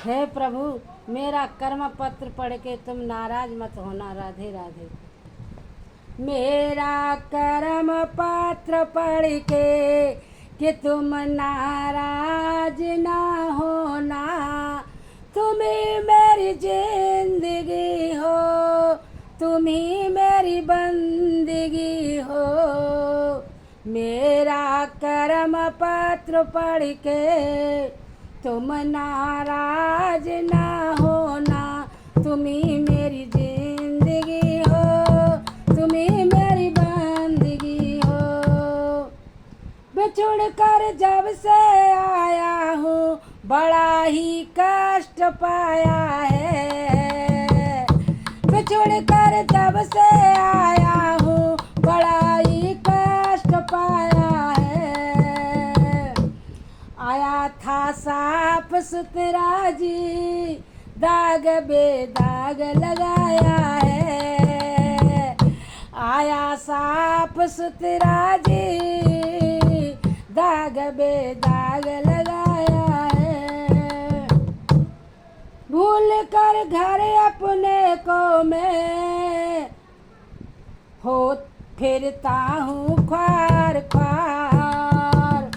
हे प्रभु, मेरा कर्म पत्र पढ़ के तुम नाराज मत होना। राधे राधे। मेरा कर्म पत्र पढ़ के कि तुम नाराज ना होना। तुम ही मेरी जिंदगी हो, तुम ही मेरी बंदगी हो। मेरा कर्म पत्र पढ़ के तुम नाराज ना होना। तुम ही मेरी जिंदगी हो, तुम ही मेरी बंदगी हो। बिछुड़ कर जब से आया हूँ बड़ा ही कष्ट पाया है। बिछुड़ कर जब से आया हूँ बड़ा ही कष्ट पाया है। आया था साफ सुथरा जी, दाग बेदाग लगाया है। आया साफ सुथरा जी, दाग बेदाग लगाया है। भूल कर घर अपने को मैं हो फिरता हूँ ख्वार ख्वार।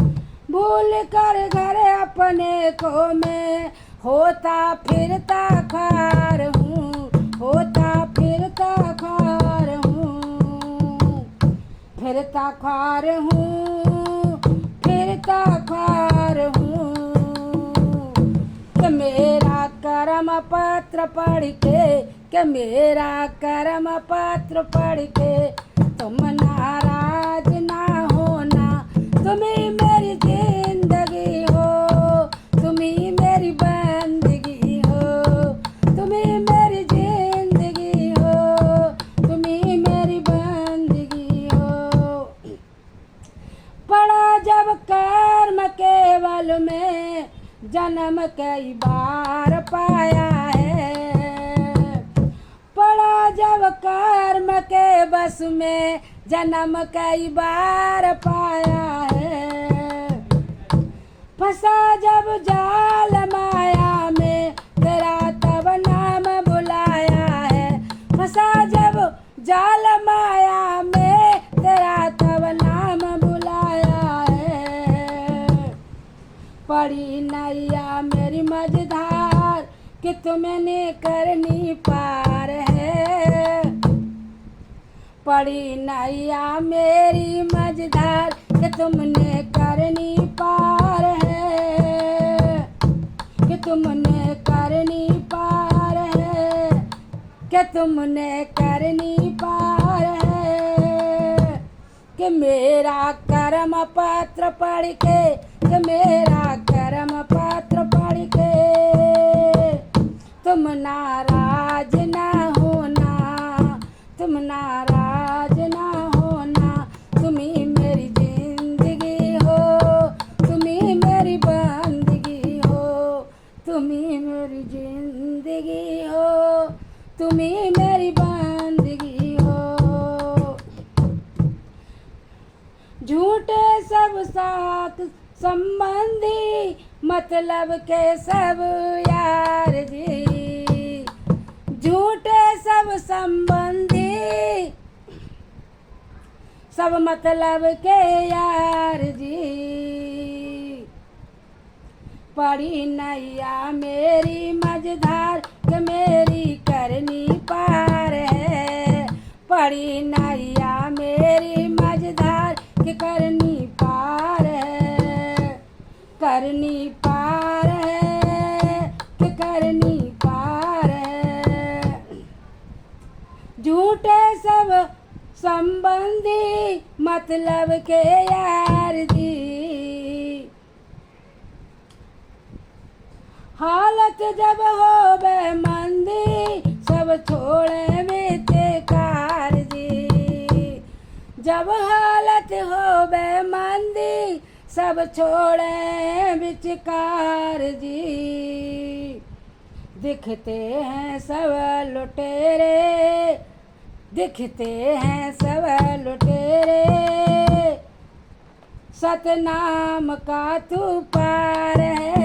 भूल कर घर अपने को मैं होता फिरता ख्वार हूँ, होता फिरता ख्वार हूँ। फिरता ख्वार हूँ, फिरता ख्वार हूँ। कि मेरा कर्म पत्र पढ़ के मेरा कर्म पत्र पढ़ के तुम नाराज ना होना। तुम ही मेरी जिंदगी हो, तुम ही मेरी बंदगी हो। तुम ही मेरी जिंदगी हो, तुम ही मेरी बंदगी हो। पड़ा जब कर्म केवल में जन्म कई बार पाया है। पड़ा जब कर्म के बस में जन्म कई बार पाया है। फंसा जब जाल माया में तेरा तब नाम बुलाया है। फंसा जब जाल माया में तेरा तब नाम बुलाया है। पड़ी नैया मेरी मझधार कि तुमने करनी पार है। पड़ी नैया मेरी मझधार कि तुमने करनी पार है। कि तुमने करनी पार है, कि तुमने करनी पार है। कि मेरा कर्म पत्र पढ़ के, कि मेरा कर्म पत्र पढ़ के तुम नाराज ना होना। तुम नाराज ना होना। तुम ही मेरी जिंदगी हो, तुम ही मेरी बंदगी हो। तुम ही मेरी जिंदगी हो, तुम ही मेरी बंदगी हो। झूठे सब साथ संबंधी मतलब के सब यार जी। झूठे सब संबंधी सब मतलब के यार जी। पड़ी नैया मेरी मझधार कि मेरी करनी पार है। पड़ी नैया मेरी मझधार कि करनी पार है। करनी पार है, कि करनी पार है। झूठे सब संबंधी मतलब के यार जी। हालत जब हो बे मंदी सब छोड़े बेकार जी। जब हालत हो बे मंदी सब छोड़े बिचकार जी। दिखते हैं सब लुटेरे, दिखते हैं सब लुटेरे। सतनाम का तू पार है।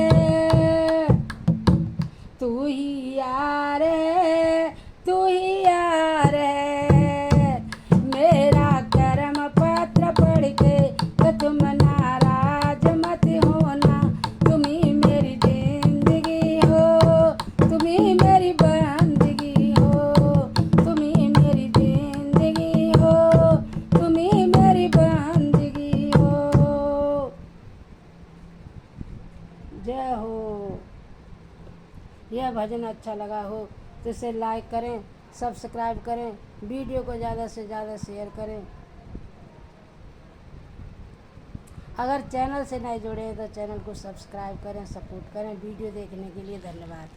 तू ही यार है, तू ही यार है। मेरा कर्म पत्र पढ़ के तो तुम नाराज मत होना, तुम ही मेरी जिंदगी हो, तुम ही मेरी बंदगी हो, तुम ही मेरी जिंदगी हो, तुम ही मेरी बंदगी हो। जय हो। यह भजन अच्छा लगा हो तो इसे लाइक करें, सब्सक्राइब करें, वीडियो को ज़्यादा से ज़्यादा शेयर करें। अगर चैनल से नहीं जुड़े तो चैनल को सब्सक्राइब करें, सपोर्ट करें। वीडियो देखने के लिए धन्यवाद।